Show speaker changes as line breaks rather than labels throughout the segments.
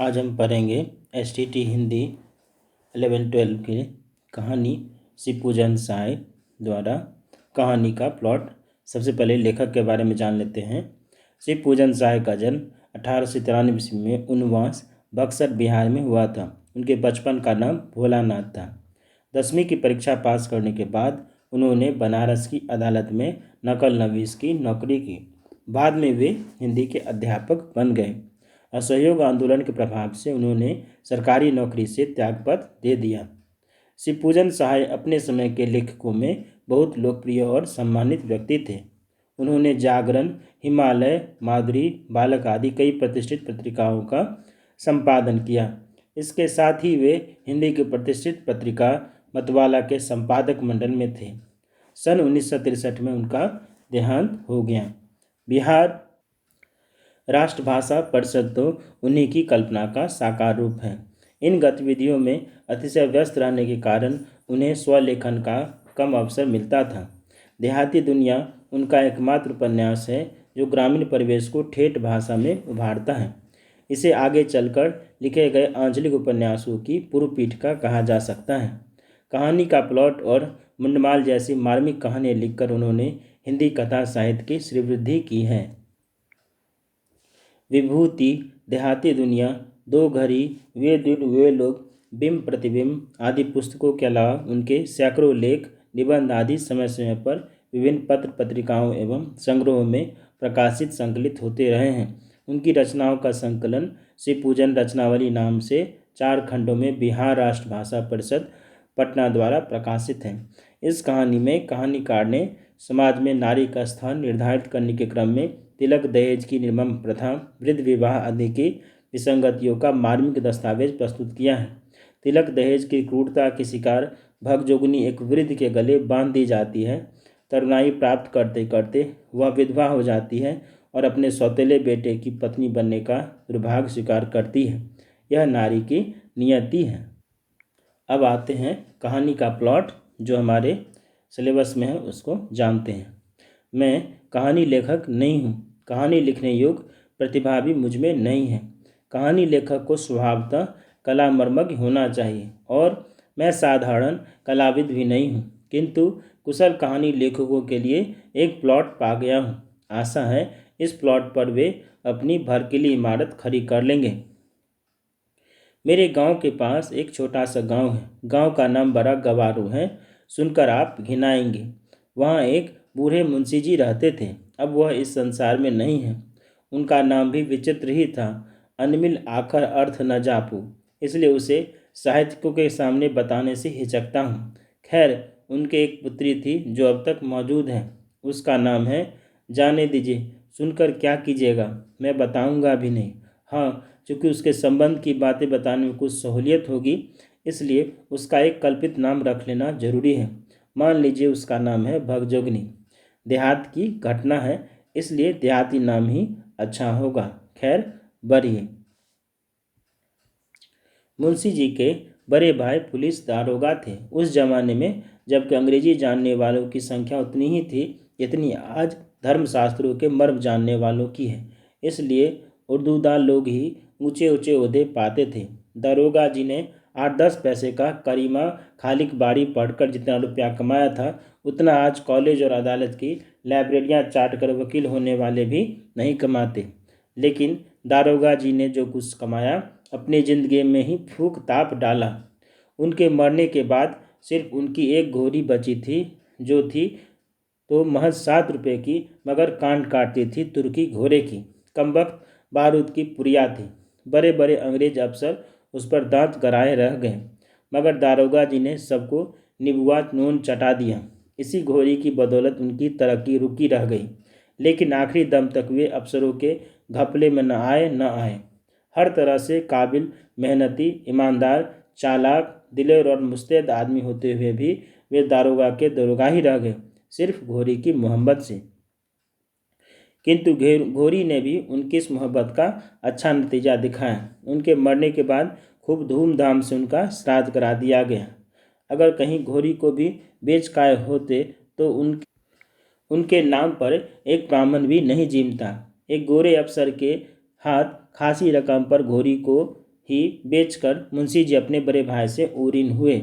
आज हम पढ़ेंगे एसटीटी हिंदी 11-12 की कहानी शिवपूजन साय द्वारा। कहानी का प्लॉट। सबसे पहले लेखक के बारे में जान लेते हैं। शिवपूजन साय का जन्म 1893 ईस्वी में उनवास बक्सर बिहार में हुआ था। उनके बचपन का नाम भोलानाथ था। 10वीं की परीक्षा पास करने के बाद उन्होंने बनारस की अदालत में नकल नवीस की नौकरी की। बाद में वे हिंदी के अध्यापक बन गए। असहयोग आंदोलन के प्रभाव से उन्होंने सरकारी नौकरी से त्यागपत्र दे दिया। शिवपूजन सहाय अपने समय के लेखकों में बहुत लोकप्रिय और सम्मानित व्यक्ति थे। उन्होंने जागरण, हिमालय, माधुरी, बालक आदि कई प्रतिष्ठित पत्रिकाओं का संपादन किया। इसके साथ ही वे हिंदी की प्रतिष्ठित पत्रिका मतवाला के संपादक मंडल में थे। सन 1963 में उनका देहांत हो गया। बिहार राष्ट्रभाषा परिषद तो उन्हीं की कल्पना का साकार रूप है। इन गतिविधियों में अतिशय व्यस्त रहने के कारण उन्हें स्वलेखन का कम अवसर मिलता था। देहाती दुनिया उनका एकमात्र उपन्यास है जो ग्रामीण परिवेश को ठेठ भाषा में उभारता है। इसे आगे चलकर लिखे गए आंचलिक उपन्यासों की पूर्व पीठिका कहा जा सकता है। कहानी का प्लॉट और मुंडमाल जैसी मार्मिक कहानियाँ लिखकर उन्होंने हिंदी कथा साहित्य की श्रीवृद्धि की है। विभूति, देहाती दुनिया, दो घड़ी, वे दिन वे लोग, बिंब प्रतिबिंब आदि पुस्तकों के अलावा उनके सैकड़ों लेख, निबंध आदि समय समय पर विभिन्न पत्र पत्रिकाओं एवं संग्रहों में प्रकाशित संकलित होते रहे हैं। उनकी रचनाओं का संकलन शिवपूजन रचनावली नाम से 4 खंडों में बिहार राष्ट्रभाषा परिषद पटना द्वारा प्रकाशित है। इस कहानी में कहानीकार ने समाज में नारी का स्थान निर्धारित करने के क्रम में तिलक दहेज की निर्मम प्रथा, वृद्ध विवाह आदि की विसंगतियों का मार्मिक दस्तावेज प्रस्तुत किया है। तिलक दहेज की क्रूरता की शिकार भगजोगिनी एक वृद्ध के गले बांध दी जाती है। तरुणाई प्राप्त करते करते वह विधवा हो जाती है और अपने सौतेले बेटे की पत्नी बनने का दुर्भाग्य स्वीकार करती है। यह नारी की नियति है। अब आते हैं कहानी का प्लॉट जो हमारे सिलेबस में है उसको जानते हैं। मैं कहानी लेखक नहीं हूँ। कहानी लिखने योग्य प्रतिभा भी मुझ में नहीं है। कहानी लेखक को स्वभावतः कला मर्मज्ञ होना चाहिए और मैं साधारण कलाविद भी नहीं हूँ, किंतु कुशल कहानी लेखकों के लिए एक प्लॉट पा गया हूँ। आशा है इस प्लॉट पर वे अपनी भड़कीली इमारत खड़ी कर लेंगे। मेरे गांव के पास एक छोटा सा गांव है। गांव का नाम बड़ा गवारू है, सुनकर आप घिनाएंगे। वहाँ एक बूढ़े मुंशी जी रहते थे। अब वह इस संसार में नहीं है। उनका नाम भी विचित्र ही था, अनमिल आखर अर्थ न जापू, इसलिए उसे साहित्यिकों के सामने बताने से हिचकता हूँ। खैर, उनके एक पुत्री थी जो अब तक मौजूद है। उसका नाम है, जाने दीजिए, सुनकर क्या कीजिएगा, मैं बताऊंगा भी नहीं। हाँ, चूँकि उसके संबंध की बातें बताने में कुछ सहूलियत होगी, इसलिए उसका एक कल्पित नाम रख लेना जरूरी है। मान लीजिए उसका नाम है भगजोगिनी। देहात की घटना है, इसलिए देहाती नाम ही अच्छा होगा। खैर, बढ़िए। मुंशी जी के बड़े भाई पुलिस दारोगा थे उस जमाने में, जबकि अंग्रेजी जानने वालों की संख्या उतनी ही थी जितनी आज धर्मशास्त्रों के मर्म जानने वालों की है। इसलिए उर्दूदार लोग ही ऊंचे ऊंचे ओहदे पाते थे। दारोगा जी ने 8-10 पैसे का करीमा खालिक बारी पढ़कर जितना रुपया कमाया था, उतना आज कॉलेज और अदालत की लाइब्रेरियां चाट कर वकील होने वाले भी नहीं कमाते। लेकिन दारोगा जी ने जो कुछ कमाया अपनी ज़िंदगी में ही फूंक ताप डाला। उनके मरने के बाद सिर्फ उनकी एक घोड़ी बची थी, जो थी तो महज 7 रुपये की, मगर कान काटती थी तुर्की घोड़े की। कमबख्त बारूद की पुरिया थी। बड़े बड़े अंग्रेज अफसर उस पर दांत गड़ाए रह गए, मगर दारोगा जी ने सबको निबुआ नून चटा दिया। इसी घोड़ी की बदौलत उनकी तरक्की रुकी रह गई, लेकिन आखिरी दम तक वे अफसरों के घपले में न आए। हर तरह से काबिल, मेहनती, ईमानदार, चालाक, दिलेर और मुस्तैद आदमी होते हुए भी वे दारोगा के दरोगा ही रह गए, सिर्फ घोड़ी की मोहब्बत से। किंतु घोड़ी ने भी उनकी इस मोहब्बत का अच्छा नतीजा दिखाया। उनके मरने के बाद खूब धूमधाम से उनका श्राद्ध करा दिया गया। अगर कहीं घोड़ी को भी बेच खाए होते तो उनके नाम पर एक ब्राह्मण भी नहीं जीमता। एक गोरे अफसर के हाथ खासी रकम पर घोड़ी को ही बेचकर मुंशी जी अपने बड़े भाई से ऊरीन हुए।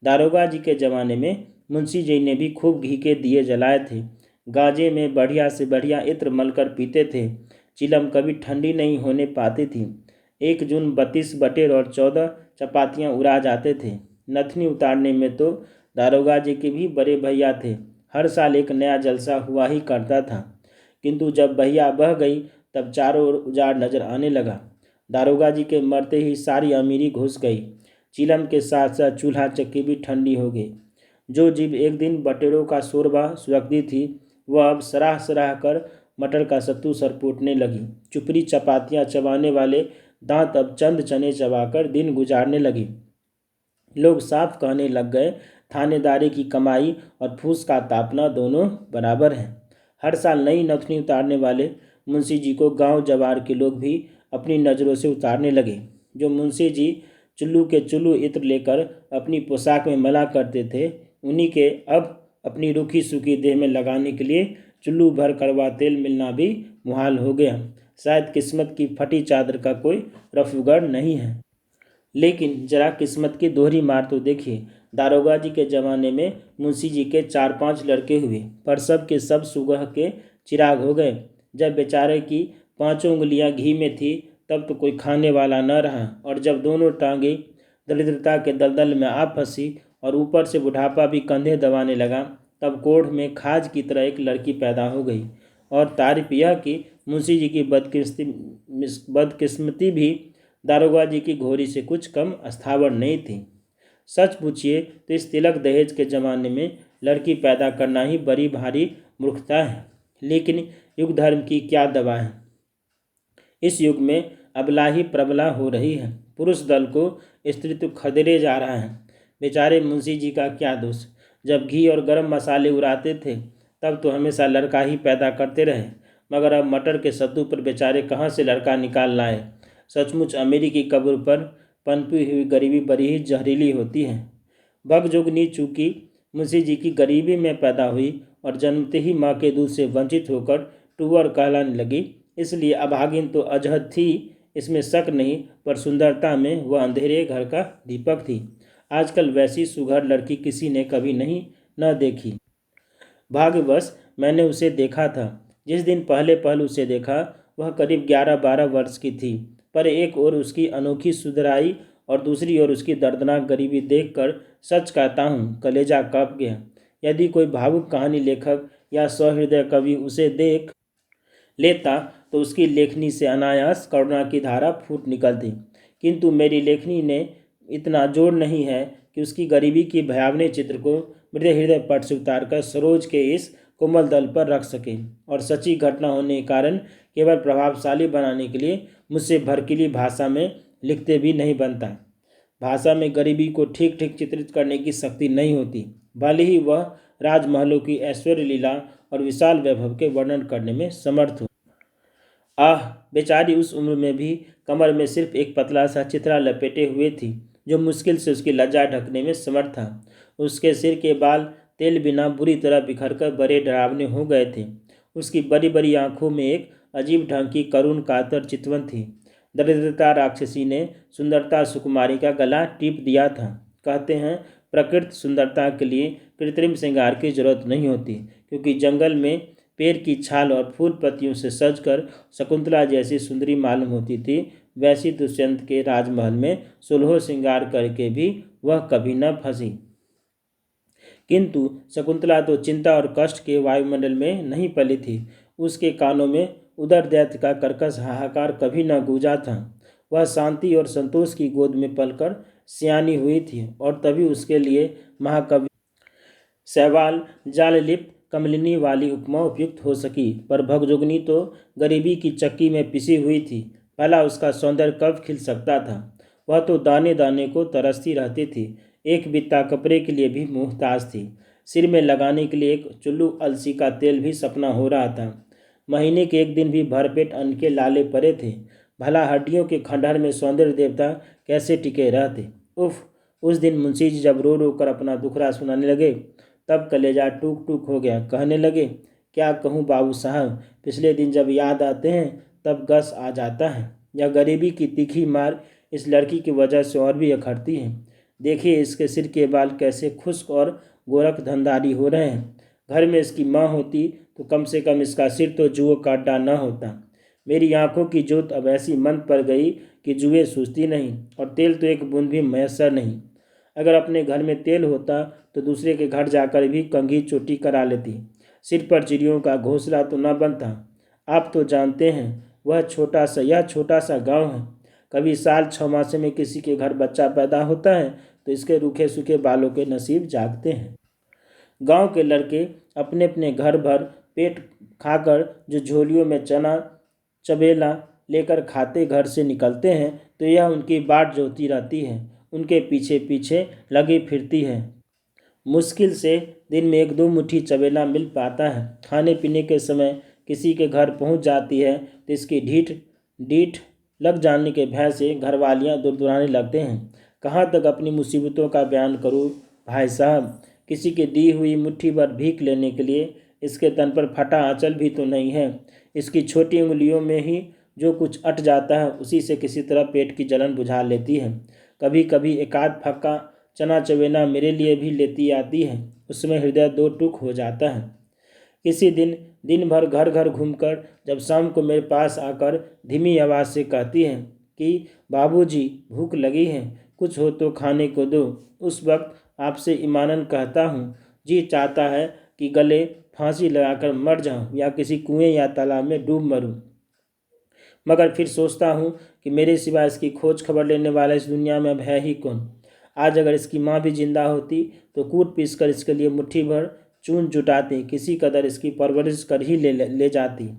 दारोगा जी के ज़माने में मुंशी जी ने भी खूब घी के दिए जलाए थे। गाजे में बढ़िया से बढ़िया इत्र मलकर पीते थे। चिलम कभी ठंडी नहीं होने पाती थी। 1 जून 32 बटेर और 14 चपातियाँ उड़ा जाते थे। नथनी उतारने में तो दारोगा जी के भी बड़े भैया थे। हर साल एक नया जलसा हुआ ही करता था। किंतु जब भैया बह गई तब चारों ओर उजाड़ नजर आने लगा। दारोगा जी के मरते ही सारी अमीरी घुस गई। चिलम के साथ साथ चूल्हा चक्की भी ठंडी हो गई। जो जीभ एक दिन बटेरों का शोरबा सुलगती थी वह अब सराह सराह कर मटर का सत्तू सरपोटने लगी। चुपड़ी चपातियाँ चबाने वाले दांत अब चंद चने चबाकर दिन गुजारने लगी। लोग साफ कहने लग गए, थानेदारी की कमाई और फूस का तापना दोनों बराबर हैं। हर साल नई नथनी उतारने वाले मुंशी जी को गांव जवार के लोग भी अपनी नज़रों से उतारने लगे। जो मुंशी जी चुल्लू के चुल्लू इत्र लेकर अपनी पोशाक में मला करते थे, उन्हीं के अब अपनी रूखी सूखी देह में लगाने के लिए चुल्लू भर करवा तेल मिलना भी मुहाल हो गया। शायद किस्मत की फटी चादर का कोई रफूगढ़ नहीं है। लेकिन जरा किस्मत की दोहरी मार तो देखिए। दारोगा जी के ज़माने में मुंशी जी के 4-5 लड़के हुए, पर सब के सब सुगह के चिराग हो गए। जब बेचारे की 5 उंगलियां घी में थी तब तो कोई खाने वाला न रहा, और जब दोनों टांगें दरिद्रता के दलदल में आ फंसी और ऊपर से बुढ़ापा भी कंधे दबाने लगा, तब कोढ़ में खाज की तरह एक लड़की पैदा हो गई। और तारीफ यह कि मुंशी जी की बदकिस्मती भी दारोगा जी की घोरी से कुछ कम अस्थावर नहीं थी। सच पूछिए तो इस तिलक दहेज के ज़माने में लड़की पैदा करना ही बड़ी भारी मूर्खता है। लेकिन युग धर्म की क्या दवा है। इस युग में अबला ही प्रबला हो रही है। पुरुष दल को स्त्रीत्व खदेड़े जा रहा है। बेचारे मुंशी जी का क्या दोष। जब घी और गरम मसाले उड़ाते थे तब तो हमेशा लड़का ही पैदा करते रहे, मगर अब मटर के सत्तू पर बेचारे कहाँ से लड़का निकाल लाए। सचमुच अमीरी की कब्र पर पनपी हुई गरीबी बड़ी ही जहरीली होती है। भगजोगनी चूंकि मुंशी जी की गरीबी में पैदा हुई और जन्मते ही माँ के दूध से वंचित होकर टूअर कहलाने लगी, इसलिए अभागिन तो अजहद थी, इसमें शक नहीं, पर सुंदरता में वह अंधेरे घर का दीपक थी। आजकल वैसी सुघड़ लड़की किसी ने कभी नहीं न देखी। भाग्यवश मैंने उसे देखा था। जिस दिन पहले पहल उसे देखा वह करीब 11-12 वर्ष की थी, पर एक ओर उसकी अनोखी सुधराई और दूसरी ओर उसकी दर्दनाक गरीबी देखकर सच कहता हूँ कलेजा काँप गया। यदि कोई भावुक कहानी लेखक या सहृदय कवि उसे देख लेता तो उसकी लेखनी से अनायास करुणा की धारा फूट निकलती, किंतु मेरी लेखनी ने इतना जोर नहीं है कि उसकी गरीबी की भयावनी चित्र को मेरे हृदय पट से उतारकर सरोज के इस कोमल दल पर रख सके, और सच्ची घटना होने के कारण केवल प्रभावशाली बनाने के लिए मुझसे भड़कीली भाषा में लिखते भी नहीं बनता। भाषा में गरीबी को ठीक ठीक चित्रित करने की शक्ति नहीं होती, भले ही वह राजमहलों की ऐश्वर्य लीला और विशाल वैभव के वर्णन करने में समर्थ हो। आह, बेचारी उस उम्र में भी कमर में सिर्फ एक पतला सा चित्रा लपेटे हुए थी, जो मुश्किल से उसकी लज्जा ढकने में समर्थ था। उसके सिर के बाल तेल बिना बुरी तरह बिखरकर बड़े डरावने हो गए थे। उसकी बड़ी बड़ी आंखों में एक अजीब ढंग की करुण कातर चितवन थी। दरिद्रता राक्षसी ने सुंदरता सुकुमारी का गला टीप दिया था। कहते हैं प्रकृति सुंदरता के लिए कृत्रिम श्रृंगार की जरूरत नहीं होती, क्योंकि जंगल में पेड़ की छाल और फूल पत्तियों से सजकर शकुंतला जैसी सुंदरी मालूम होती थी, वैसी दुष्यंत के राजमहल में 16 श्रृंगार करके भी वह कभी न फंसी। किंतु शकुंतला तो चिंता और कष्ट के वायुमंडल में नहीं पली थी। उसके कानों में उदर दैत्य का कर्कश हाहाकार कभी न गूंजा था। वह शांति और संतोष की गोद में पलकर सियानी हुई थी, और तभी उसके लिए महाकवि शैवाल जाललिप्त कमलिनी वाली उपमा उपयुक्त हो सकी। पर भगजोगनी तो गरीबी की चक्की में पिसी हुई थी। भला उसका सौंदर्य कब खिल सकता था। वह तो दाने दाने को तरसती रहती थी। एक बित्ता कपड़े के लिए भी मुहताज थी। सिर में लगाने के लिए एक चुल्लू अलसी का तेल भी सपना हो रहा था। महीने के एक दिन भी भरपेट अन्न के लाले पड़े थे। भला हड्डियों के खंडहर में सौंदर्य देवता कैसे टिके रहते। उफ, उस दिन मुंशी जी जब रो रो कर अपना दुखड़ा सुनाने लगे तब कलेजा टूक टूक हो गया। कहने लगे, क्या कहूँ बाबू साहब, पिछले दिन जब याद आते हैं तब गस आ जाता है। यह गरीबी की तीखी मार इस लड़की की वजह से और भी अखरती हैं। देखिए इसके सिर के बाल कैसे खुश्क और गोरख धंधारी हो रहे हैं। घर में इसकी माँ होती तो कम से कम इसका सिर तो जुओं काट डालना होता। मेरी आंखों की जोत अब ऐसी मंद पड़ गई कि जुएं सूझती नहीं और तेल तो एक बूंद भी मैसर नहीं। अगर अपने घर में तेल होता तो दूसरे के घर जाकर भी कंघी चोटी करा लेती। सिर पर चिड़ियों का घोंसला तो न बनता। आप तो जानते हैं यह छोटा सा गांव है। कभी साल 6 मास में किसी के घर बच्चा पैदा होता है तो इसके रूखे सूखे बालों के नसीब जागते हैं। गांव के लड़के अपने अपने घर भर पेट खाकर जो झोलियों में चना चबेला लेकर खाते घर से निकलते हैं तो यह उनकी बाट जोती रहती है, उनके पीछे पीछे लगी फिरती है। मुश्किल से दिन में एक दो मुट्ठी चबेला मिल पाता है। खाने पीने के समय किसी के घर पहुंच जाती है तो इसकी ढीठ डीठ लग जाने के भय से घरवालियाँ दुरदुराने लगते हैं। कहाँ तक अपनी मुसीबतों का बयान करूँ भाई साहब। किसी की दी हुई मुट्ठी भर भीख लेने के लिए इसके तन पर फटा आंचल भी तो नहीं है। इसकी छोटी उंगलियों में ही जो कुछ अट जाता है उसी से किसी तरह पेट की जलन बुझा लेती है। कभी कभी एकाध फक्का चना चवेना मेरे लिए भी लेती आती है। उसमें हृदय दो टुक हो जाता है। किसी दिन दिन भर घर घर घूमकर जब शाम को मेरे पास आकर धीमी आवाज़ से कहती है कि बाबूजी भूख लगी है, कुछ हो तो खाने को दो, उस वक्त आपसे ईमानन कहता हूँ जी चाहता है कि गले फांसी लगाकर मर जाऊँ या किसी कुएं या तालाब में डूब मरूँ। मगर फिर सोचता हूँ कि मेरे सिवा इसकी खोज खबर लेने वाला इस दुनिया में अब है ही कौन। आज अगर इसकी माँ भी जिंदा होती तो कूट पीस कर इसके लिए मुट्ठी भर चून जुटाती, किसी कदर इसकी परवरिश कर ही ले जाती।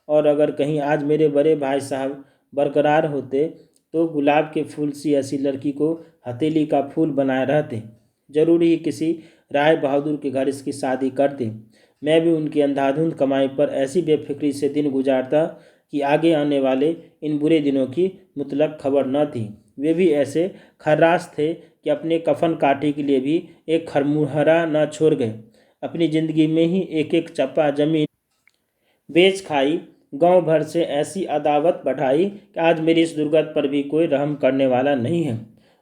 और अगर कहीं आज मेरे बड़े भाई साहब बरकरार होते तो गुलाब के फूल सी ऐसी लड़की को हथेली का फूल बनाए रहते। जरूरी ही किसी राय बहादुर के घर इसकी शादी करते। मैं भी उनकी अंधाधुंध कमाई पर ऐसी बेफिक्री से दिन गुजारता कि आगे आने वाले इन बुरे दिनों की मुतलक खबर न थी। वे भी ऐसे खर्रास थे कि अपने कफन काटे के लिए भी एक खरमुहरा न छोड़ गए। अपनी ज़िंदगी में ही एक एक चप्पा जमीन बेच खाई, गांव भर से ऐसी अदावत बढ़ाई कि आज मेरी इस दुर्गत पर भी कोई रहम करने वाला नहीं है।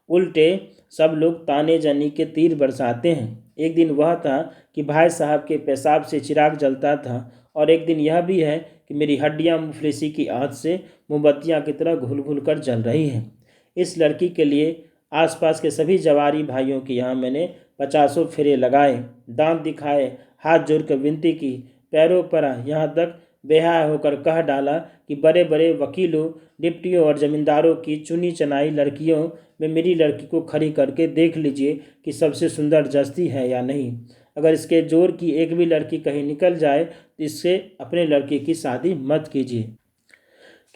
उल्टे सब लोग ताने जनी के तीर बरसाते हैं। एक दिन वह था कि भाई साहब के पेशाब से चिराग जलता था और एक दिन यह भी है कि मेरी हड्डियां मुफलिसी की आंच से मोमबत्तियां की तरह घुल घुल कर जल रही हैं। इस लड़की के लिए आसपास के सभी जवारी भाइयों के यहाँ मैंने 50 फेरे लगाए, दांत दिखाए, हाथ जोड़ कर विनती की, पैरों पर यहाँ तक बेहाय होकर कह डाला कि बड़े बड़े वकीलों, डिप्टियों और जमींदारों की चुनी चनाई लड़कियों में मेरी लड़की को खड़ी करके देख लीजिए कि सबसे सुंदर जचती है या नहीं। अगर इसके जोर की एक भी लड़की कहीं निकल जाए तो इससे अपने लड़के की शादी मत कीजिए।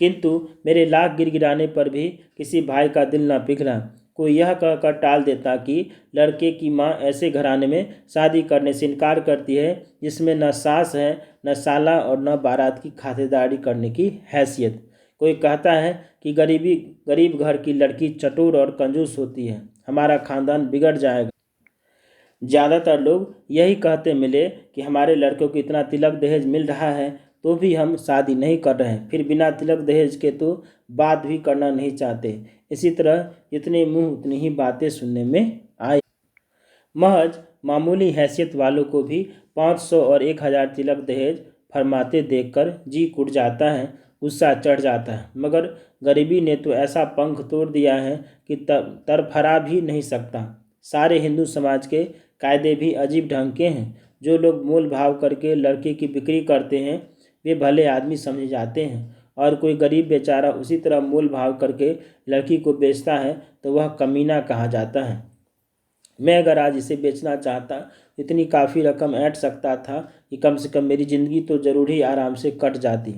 किंतु मेरे लाख गिड़गिड़ाने पर भी किसी भाई का दिल न पिघला। कोई यह कहकर टाल देता कि लड़के की माँ ऐसे घराने में शादी करने से इनकार करती है जिसमें न सास है, न साला और न बारात की खातिरदारी करने की हैसियत। कोई कहता है कि गरीब घर की लड़की चतुर और कंजूस होती है, हमारा खानदान बिगड़ जाएगा। ज़्यादातर लोग यही कहते मिले कि हमारे लड़कों को इतना तिलक दहेज मिल रहा है तो भी हम शादी नहीं कर रहे हैं, फिर बिना तिलक दहेज के तो बात भी करना नहीं चाहते। इसी तरह जितने मुंह उतनी ही बातें सुनने में आई। महज मामूली हैसियत वालों को भी 500 और 1000 तिलक दहेज फरमाते देखकर जी कुट जाता है, गुस्सा चढ़ जाता है। मगर गरीबी ने तो ऐसा पंख तोड़ दिया है कि तरफरा भी नहीं सकता। सारे हिंदू समाज के कायदे भी अजीब ढंग के हैं। जो लोग मोल भाव करके लड़के की बिक्री करते हैं वे भले आदमी समझे जाते हैं, और कोई गरीब बेचारा उसी तरह मोल भाव करके लड़की को बेचता है तो वह कमीना कहा जाता है। मैं अगर आज इसे बेचना चाहता तो इतनी काफ़ी रकम ऐंठ सकता था कि कम से कम मेरी ज़िंदगी तो ज़रूर ही आराम से कट जाती।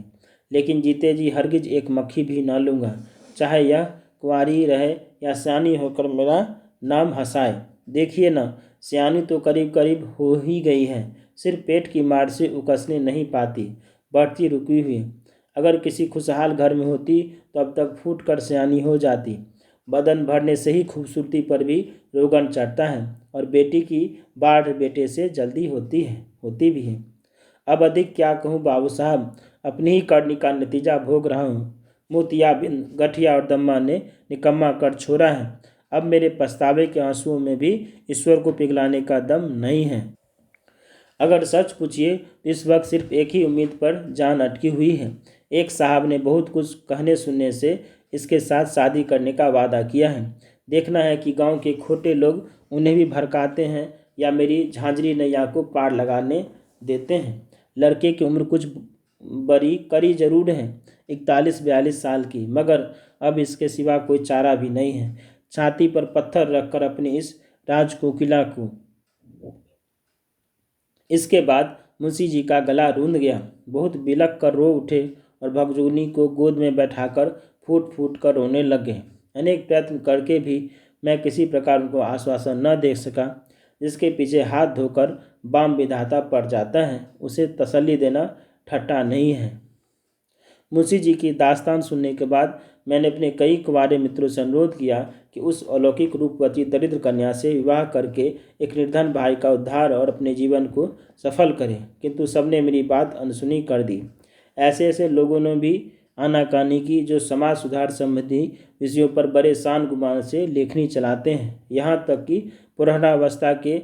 लेकिन जीते जी हरगिज एक मक्खी भी ना लूँगा, चाहे यह कुंवारी रहे या सियानी होकर मेरा नाम हंसाए। देखिए ना, सियानी तो करीब करीब हो ही गई है, सिर्फ पेट की मार से उकसने नहीं पाती, बढ़ती रुकी हुई। अगर किसी खुशहाल घर में होती तो अब तक फूट कर सियानी हो जाती। बदन भरने से ही खूबसूरती पर भी रोगन चढ़ता है और बेटी की बाढ़ बेटे से जल्दी होती भी है। अब अधिक क्या कहूँ बाबू साहब, अपनी ही करनी का नतीजा भोग रहा हूँ। मोतियाबिंद, गठिया और दम्मा ने निकम्मा कर छोड़ा है। अब मेरे पछतावे के आंसुओं में भी ईश्वर को पिघलाने का दम नहीं है। अगर सच पूछिए तो इस वक्त सिर्फ एक ही उम्मीद पर जान अटकी हुई है। एक साहब ने बहुत कुछ कहने सुनने से इसके साथ शादी करने का वादा किया है। देखना है कि गांव के खोटे लोग उन्हें भी भड़काते हैं या मेरी झांझरी नैया को पार लगाने देते हैं। लड़के की उम्र कुछ बड़ी करी जरूर है, 41-42 साल की, मगर अब इसके सिवा कोई चारा भी नहीं है। छाती पर पत्थर रखकर अपनी इस राजकोकिला को इसके बाद मुंशी जी का गला रूंध गया। बहुत बिलख कर रो उठे और भगजुगनी को गोद में बैठाकर फूट फूट कर रोने लग गए। अनेक प्रयत्न करके भी मैं किसी प्रकार उनको आश्वासन न दे सका। जिसके पीछे हाथ धोकर बाम विधाता पड़ जाता है, उसे तसल्ली देना ठट्टा नहीं है। मुंशी जी की दास्तान सुनने के बाद मैंने अपने कई कुंवारे मित्रों से अनुरोध किया कि उस अलौकिक रूपवती दरिद्र कन्या से विवाह करके एक निर्धन भाई का उद्धार और अपने जीवन को सफल करें, किंतु सबने मेरी बात अनसुनी कर दी। ऐसे ऐसे लोगों ने भी आनाकानी की जो समाज सुधार संबंधी विषयों पर बड़े शान गुमान से लेखनी चलाते हैं। यहाँ तक कि पुराणावस्था के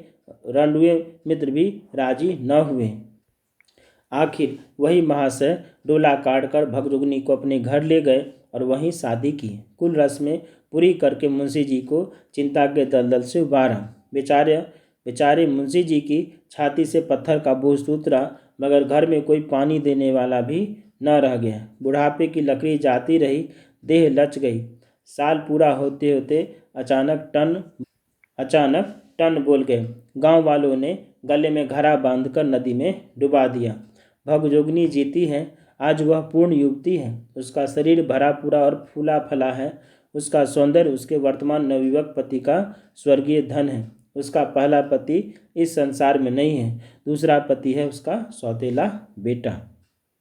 रणुए मित्र भी राजी न हुए। आखिर वही महाशय डोला काट कर भगजुगनी को अपने घर ले गए और वहीं शादी की। कुल रस्में पूरी करके मुंशी जी को चिंता के दलदल से उबारा। बेचारे मुंशी जी की छाती से पत्थर का बोझ उतरा, मगर घर में कोई पानी देने वाला भी न रह गया। बुढ़ापे की लकड़ी जाती रही, देह लच गई। साल पूरा होते होते अचानक टन बोल गए। गांव वालों ने गले में घड़ा बांधकर नदी में डुबा दिया। भगजोगनी जीती है, आज वह पूर्ण युवती है। उसका शरीर भरा पूरा और फूला फला है। उसका सौंदर्य उसके वर्तमान नवयुवक पति का स्वर्गीय धन है। उसका पहला पति इस संसार में नहीं है, दूसरा पति है उसका सौतेला बेटा।